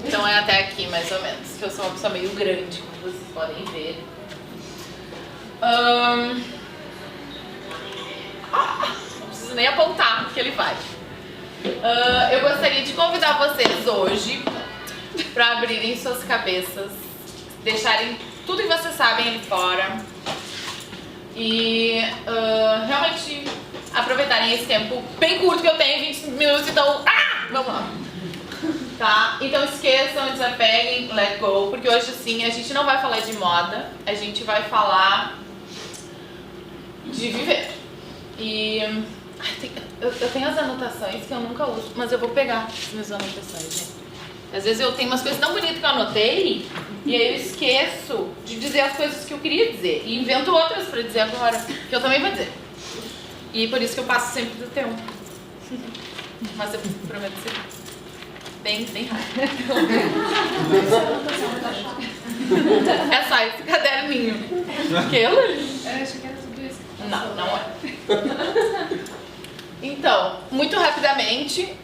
Então é até aqui, mais ou menos, que eu sou uma pessoa meio grande, como vocês podem ver. Não preciso nem apontar o que ele faz. Eu gostaria de convidar vocês hoje para abrirem suas cabeças, deixarem tudo que vocês sabem ali fora e realmente aproveitarem esse tempo bem curto que eu tenho, 20 minutos, então vamos lá. Tá? Então esqueçam, desapeguem, let go, porque hoje sim a gente não vai falar de moda, a gente vai falar de viver. E eu tenho as anotações que eu nunca uso, mas eu vou pegar as minhas anotações, gente. Às vezes eu tenho umas coisas tão bonitas que eu anotei e aí eu esqueço de dizer as coisas que eu queria dizer e invento outras pra dizer agora, que eu também vou dizer. E por isso que eu passo sempre do tempo. Mas eu prometo ser bem rápido. É só esse caderninho. Aquilo? Eu achei que era tudo isso. Não é. Então, muito rapidamente,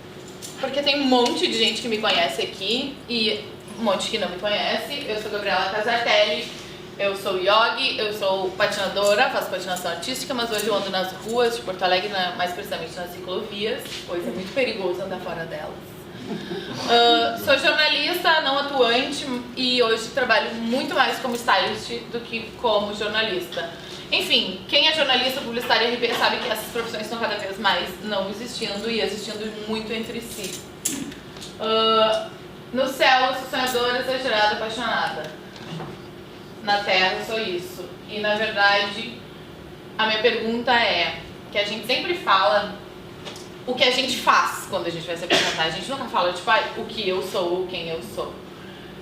porque tem um monte de gente que me conhece aqui e um monte que não me conhece. Eu sou Gabriela Casartelli, eu sou yogi, eu sou patinadora, faço patinação artística, mas hoje eu ando nas ruas de Porto Alegre, mais precisamente nas ciclovias, pois é muito perigoso andar fora delas. Sou jornalista não atuante e hoje trabalho muito mais como stylist do que como jornalista. Enfim, quem é jornalista, publicitário e RP sabe que essas profissões estão cada vez mais não existindo e existindo muito entre si. No céu eu sou sonhadora, exagerada, apaixonada. Na terra eu sou isso. E na verdade a minha pergunta é que a gente sempre fala o que a gente faz quando a gente vai se apresentar. A gente nunca fala, tipo, o que eu sou ou quem eu sou.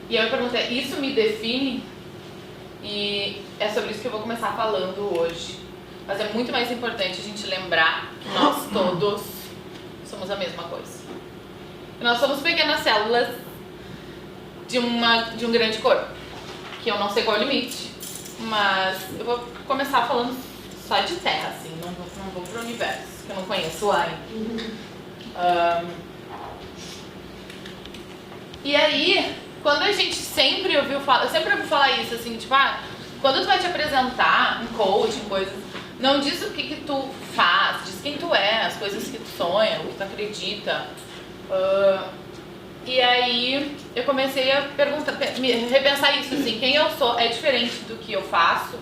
E aí eu perguntei, isso me define? E é sobre isso que eu vou começar falando hoje. Mas é muito mais importante a gente lembrar que nós todos somos a mesma coisa. Que nós somos pequenas células de um grande corpo. Que eu não sei qual é o limite. Mas eu vou começar falando só de terra, assim, não vou pro universo, que eu não conheço ainda. E aí, quando a gente sempre ouviu falar, eu sempre ouvi falar isso, assim, tipo, quando tu vai te apresentar em coaching, coisas, não diz o que tu faz, diz quem tu é, as coisas que tu sonha, o que tu acredita. E aí eu comecei a repensar isso, assim, quem eu sou é diferente do que eu faço.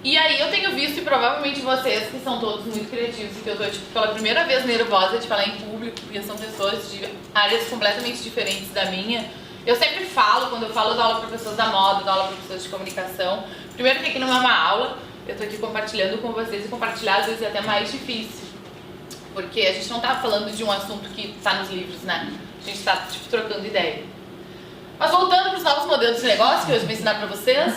E aí eu tenho visto, e provavelmente vocês, que são todos muito criativos, e que eu tô, tipo, pela primeira vez nervosa de falar em público, porque são pessoas de áreas completamente diferentes da minha. Eu sempre falo, quando eu falo, eu dou aula para pessoas da moda, dou aula para pessoas de comunicação. Primeiro que aqui não é uma aula, eu tô aqui compartilhando com vocês, e compartilhar às vezes é até mais difícil. Porque a gente não tá falando de um assunto que tá nos livros, né? A gente tá, tipo, trocando ideia. Mas voltando para os novos modelos de negócio, que hoje eu vou ensinar para vocês,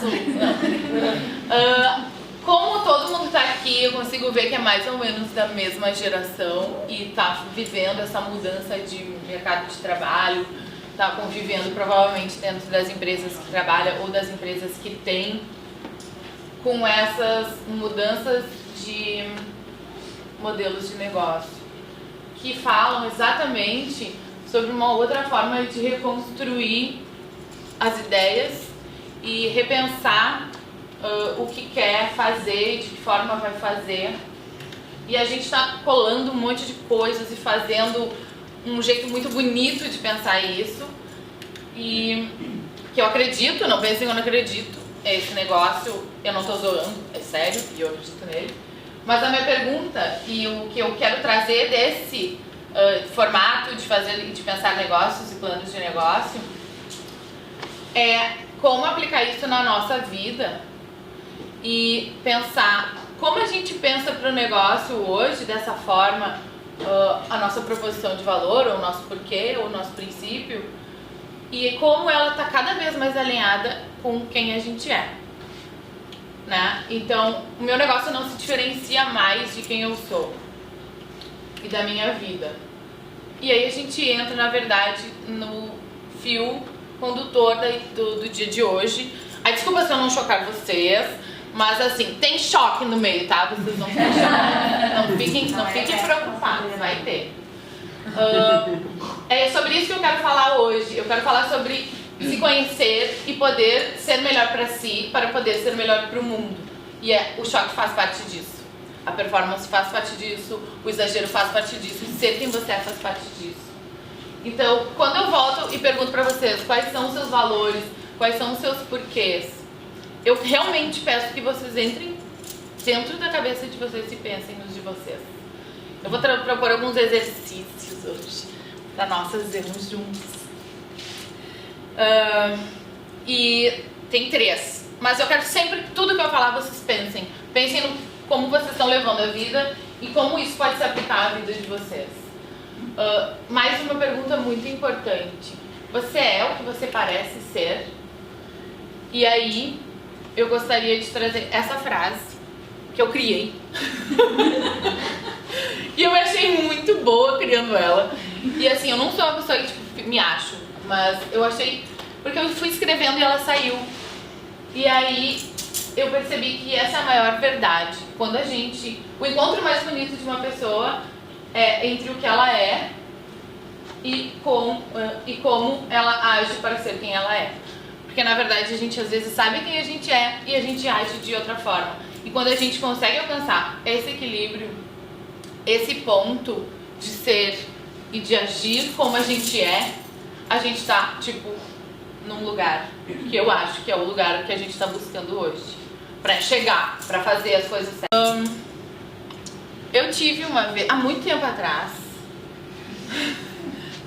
como todo mundo está aqui, eu consigo ver que é mais ou menos da mesma geração e está vivendo essa mudança de mercado de trabalho, está convivendo provavelmente dentro das empresas que trabalham ou das empresas que têm com essas mudanças de modelos de negócio, que falam exatamente sobre uma outra forma de reconstruir as ideias e repensar o que quer fazer, de que forma vai fazer. E a gente está colando um monte de coisas e fazendo um jeito muito bonito de pensar isso. E que eu acredito, não pensem que eu não acredito. Esse negócio, eu não estou zoando, é sério, e eu acredito nele. Mas a minha pergunta, e o que eu quero trazer desse formato de fazer e de pensar negócios e planos de negócio, é como aplicar isso na nossa vida e pensar como a gente pensa para o negócio hoje, dessa forma, a nossa proposição de valor, ou o nosso porquê, ou o nosso princípio, e como ela está cada vez mais alinhada com quem a gente é, né? Então, o meu negócio não se diferencia mais de quem eu sou. e da minha vida. E aí a gente entra, na verdade, no fio condutor do dia de hoje. Aí, desculpa se eu não chocar vocês, mas assim, tem choque no meio, tá? Vocês não fiquem preocupados, vai ter. É sobre isso que eu quero falar hoje. Eu quero falar sobre se conhecer e poder ser melhor para si, para poder ser melhor para o mundo. E o choque faz parte disso. A performance faz parte disso, o exagero faz parte disso, ser quem você é faz parte disso. Então, quando eu volto e pergunto pra vocês quais são os seus valores, quais são os seus porquês, eu realmente peço que vocês entrem dentro da cabeça de vocês e pensem nos de vocês. Eu vou propor alguns exercícios hoje para nós fazermos juntos. E tem 3, mas eu quero sempre que tudo que eu falar vocês pensem. Pensem no como vocês estão levando a vida e como isso pode se aplicar à vida de vocês. Mais uma pergunta muito importante. Você é o que você parece ser? E aí, eu gostaria de trazer essa frase que eu criei. E eu achei muito boa criando ela. E assim, eu não sou uma pessoa que tipo, me acho, mas eu achei... Porque eu fui escrevendo e ela saiu. E aí... eu percebi que essa é a maior verdade. Quando a gente... o encontro mais bonito de uma pessoa é entre o que ela é e como ela age para ser quem ela é. Porque na verdade a gente às vezes sabe quem a gente é e a gente age de outra forma. E quando a gente consegue alcançar esse equilíbrio, esse ponto de ser e de agir como a gente é, a gente tá, tipo, num lugar que eu acho que é o lugar que a gente tá buscando hoje. Pra chegar, pra fazer as coisas certas. Eu tive uma vez, há muito tempo atrás,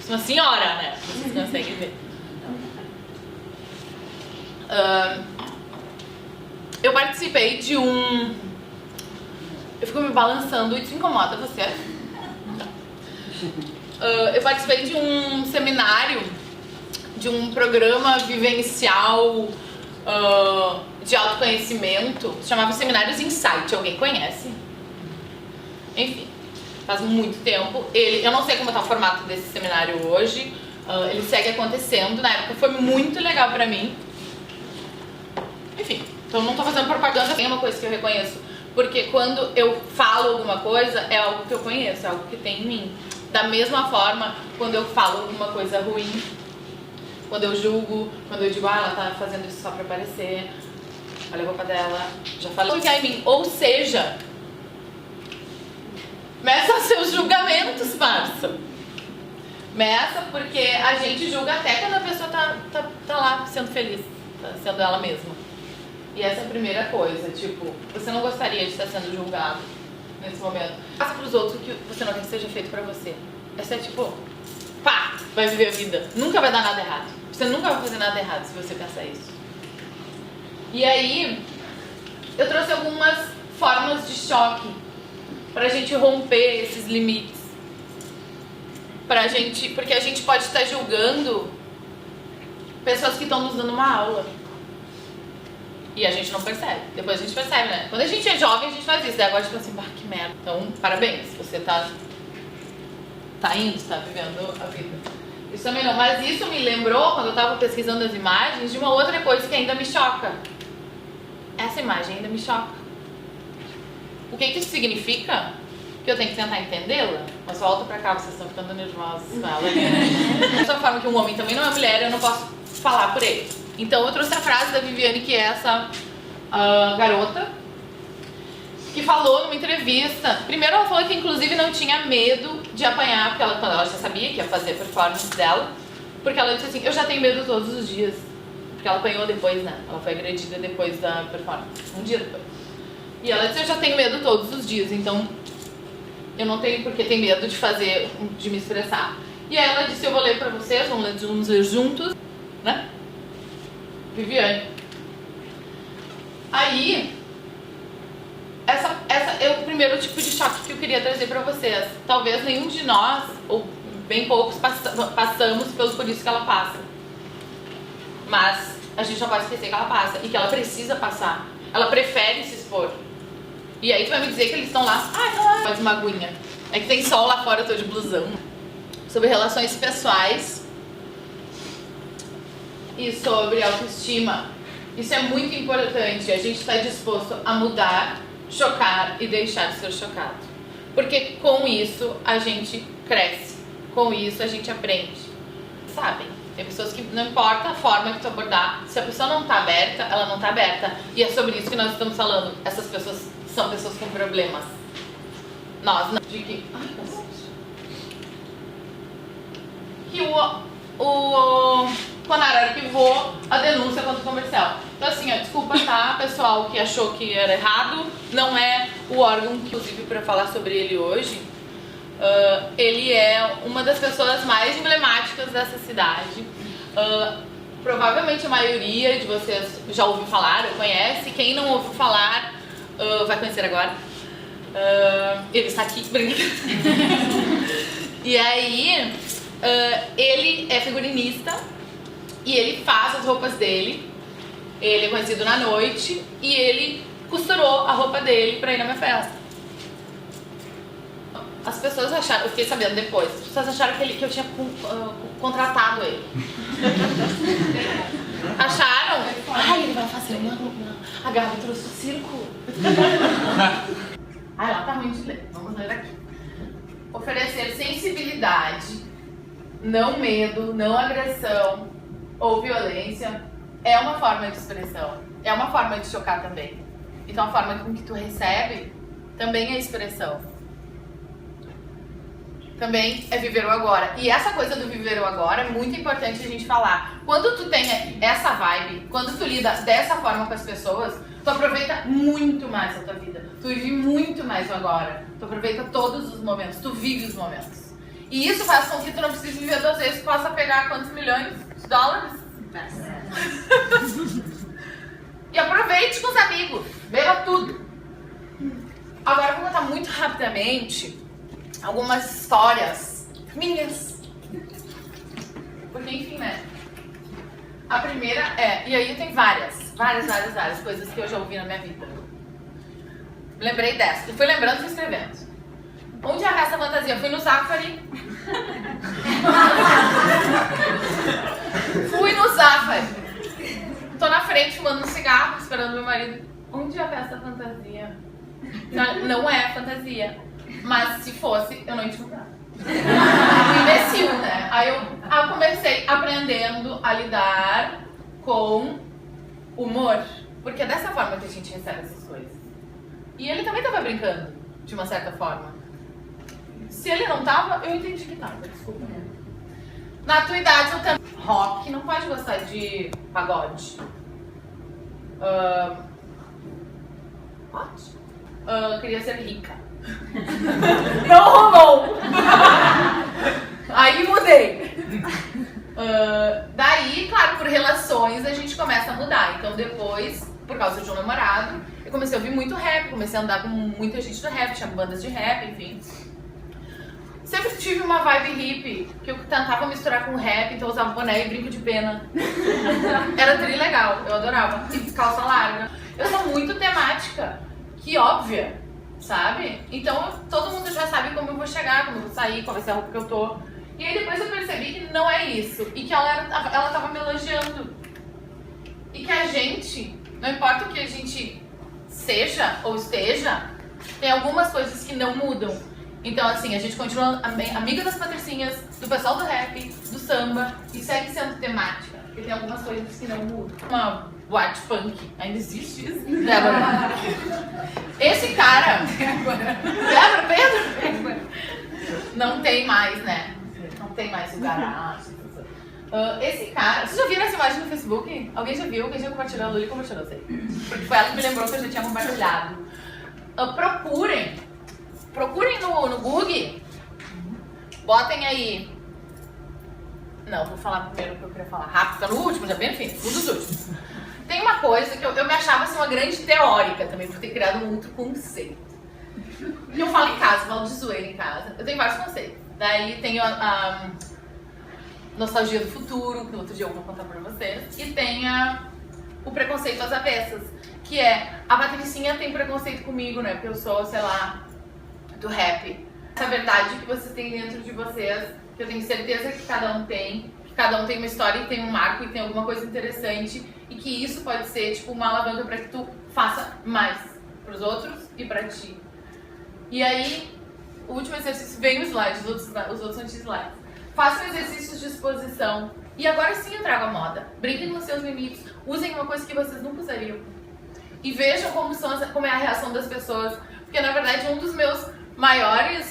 uma senhora, né? Vocês conseguem ver. Eu participei de um... eu fico me balançando, isso incomoda você? Eu participei de um seminário, de um programa vivencial de autoconhecimento, se chamava Seminários Insight. Alguém conhece? Enfim, faz muito tempo. Eu não sei como está o formato desse seminário hoje, ele segue acontecendo. Na época foi muito legal pra mim. Enfim, então não tô fazendo propaganda, é uma coisa que eu reconheço. Porque quando eu falo alguma coisa, é algo que eu conheço, é algo que tem em mim. Da mesma forma, quando eu falo alguma coisa ruim, quando eu julgo, quando eu digo, ela tá fazendo isso só pra aparecer, olha a roupa dela, já falei que é em mim. Ou seja, meça seus julgamentos, parça. Meça, porque a gente julga até quando a pessoa tá lá sendo feliz, tá sendo ela mesma. E essa é a primeira coisa, tipo, você não gostaria de estar sendo julgado nesse momento. Faça pros outros o que você não quer que seja feito pra você. Essa é tipo, pá, vai viver a vida. Nunca vai dar nada errado. Você nunca vai fazer nada errado se você pensar isso. E aí, eu trouxe algumas formas de choque pra gente romper esses limites. Porque a gente pode estar julgando pessoas que estão nos dando uma aula. E a gente não percebe. Depois a gente percebe, né? Quando a gente é jovem, a gente faz isso. Daí agora a gente fala assim, bah, que merda. Então, parabéns. Você tá indo, tá vivendo a vida. Isso também não. Mas isso me lembrou, quando eu tava pesquisando as imagens, de uma outra coisa que ainda me choca. Essa imagem ainda me choca. O que isso significa? Que eu tenho que tentar entendê-la? Mas volta pra cá, vocês estão ficando nervosos com ela. Da mesma forma que um homem também não é mulher, eu não posso falar por ele. Então eu trouxe a frase da Viviane, que é essa garota, que falou numa entrevista. Primeiro ela falou que inclusive não tinha medo de apanhar, porque quando ela já sabia que ia fazer a performance dela, porque ela disse assim, eu já tenho medo todos os dias. Porque ela apanhou depois, né? Ela foi agredida depois da performance, um dia depois. E ela disse, eu já tenho medo todos os dias, então eu não tenho porque ter medo de me expressar. E aí ela disse, eu vou ler pra vocês, vamos ler juntos, né? Viviane. Aí, essa é o primeiro tipo de choque que eu queria trazer pra vocês. Talvez nenhum de nós, ou bem poucos, passamos por isso que ela passa. Mas a gente não pode esquecer que ela passa e que ela precisa passar. Ela prefere se expor. E aí tu vai me dizer que eles estão lá, não, faz uma aguinha. É que tem sol lá fora, eu tô de blusão. Sobre relações pessoais e sobre autoestima. Isso é muito importante, a gente está disposto a mudar, chocar e deixar de ser chocado. Porque com isso a gente cresce, com isso a gente aprende. Sabem? Tem pessoas que não importa a forma que tu abordar, se a pessoa não tá aberta, ela não tá aberta. E é sobre isso que nós estamos falando. Essas pessoas são pessoas com problemas. Nós não. De que. Ai, meu Deus. Que o Conar arquivou a denúncia contra o comercial. Então assim, desculpa, tá, pessoal que achou que era errado, não é o órgão que, inclusive, para falar sobre ele hoje, ele é uma das pessoas mais emblemáticas dessa cidade. Provavelmente a maioria de vocês já ouviu falar, ou conhece. Quem não ouviu falar, vai conhecer agora. Ele está aqui. E aí, ele é figurinista e ele faz as roupas dele. Ele é conhecido na noite e ele costurou a roupa dele pra ir na minha festa. As pessoas acharam, eu fiquei sabendo depois, as pessoas acharam que eu tinha contratado ele. Acharam? Ai, ele vai fazer uma. A Gabi trouxe o circo. Ai, lá tá ruim de ler. Vamos ler aqui. Oferecer sensibilidade, não medo, não agressão ou violência é uma forma de expressão. É uma forma de chocar também. Então a forma com que tu recebe também é expressão. Também é viver o agora. E essa coisa do viver o agora é muito importante a gente falar. Quando tu tem essa vibe, quando tu lida dessa forma com as pessoas, tu aproveita muito mais a tua vida. Tu vive muito mais o agora. Tu aproveita todos os momentos. Tu vive os momentos. E isso faz com que tu não precise viver 2 vezes. Tu possa pegar quantos milhões de dólares? E aproveite com os amigos. Beba tudo. Agora eu vou contar muito rapidamente algumas histórias minhas. Porque enfim, né? A primeira e aí tem várias coisas que eu já ouvi na minha vida. Lembrei dessa. E fui lembrando e fui escrevendo. Onde é a raça fantasia? Eu fui no Zafari. Fui no Zafari. Tô na frente fumando um cigarro, esperando meu marido. Onde é a festa fantasia? Não é fantasia. Mas se fosse, eu não ia te mudar. Imbecil, né? Aí eu comecei aprendendo a lidar com humor. Porque é dessa forma que a gente recebe essas coisas. E ele também tava brincando, de uma certa forma. Se ele não tava, eu entendi que tava, desculpa. Na tua idade eu também. Rock, não pode gostar de pagode. Queria ser rica. Não rolou! Aí mudei. Daí, claro, por relações a gente começa a mudar. Então depois, por causa de um namorado, eu comecei a ouvir muito rap, comecei a andar com muita gente do rap, tinha bandas de rap, enfim. Sempre tive uma vibe hippie, que eu tentava misturar com rap, então eu usava boné e brinco de pena. Era tri legal, eu adorava. E calça larga. Eu sou muito temática, que óbvia, sabe? Então todo mundo já sabe como eu vou chegar, como eu vou sair, qual vai ser a roupa que eu tô. E aí depois eu percebi que não é isso. E que ela tava me elogiando. E que a gente, não importa o que a gente seja ou esteja, tem algumas coisas que não mudam. Então, assim, a gente continua amiga das patricinhas, do pessoal do rap, do samba, e segue sendo temática. Porque tem algumas coisas que não mudam. Uma boate punk, ainda existe isso? Débora. Esse cara... Débora, Pedro? Não tem mais, né? Não tem mais o garagem. Esse cara... Vocês já viram essa imagem no Facebook? Alguém já viu? Alguém já compartilhou? A Luli compartilhou, sei. Porque foi ela que me lembrou que eu já tinha compartilhado. Procurem no Google, botem aí. Não, vou falar primeiro o que eu queria falar rápido, tá no último, já bem no fim, um dos últimos. Tem uma coisa que eu me achava assim, uma grande teórica também, por ter criado um outro conceito. E eu falo em casa, falo de zoeira em casa. Eu tenho vários conceitos. Daí tenho a nostalgia do futuro, que outro dia eu vou contar pra vocês. E tem o preconceito às avessas, que é, a Patricinha tem preconceito comigo, né, porque eu sou, sei lá, do rap. Essa verdade que vocês têm dentro de vocês, que eu tenho certeza que cada um tem uma história e tem um marco e tem alguma coisa interessante, e que isso pode ser tipo uma alavanca para que tu faça mais pros outros e pra ti. E aí, o último exercício, vem o slide, os outros anti-slides. Façam exercícios de exposição. E agora sim eu trago a moda. Brinquem com seus limites. Usem uma coisa que vocês nunca usariam. E vejam como é a reação das pessoas. Porque na verdade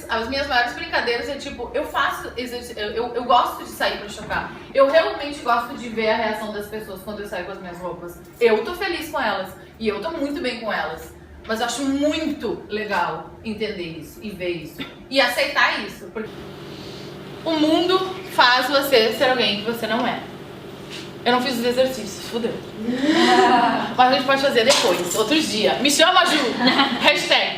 as minhas maiores brincadeiras é tipo, eu gosto de sair pra chocar. Eu realmente gosto de ver a reação das pessoas quando eu saio com as minhas roupas. Eu tô feliz com elas. E eu tô muito bem com elas. Mas eu acho muito legal entender isso e ver isso. E aceitar isso. Porque o mundo faz você ser alguém que você não é. Eu não fiz os exercícios, fudeu. Mas a gente pode fazer depois, outros dias. Me chama, Ju! Hashtag.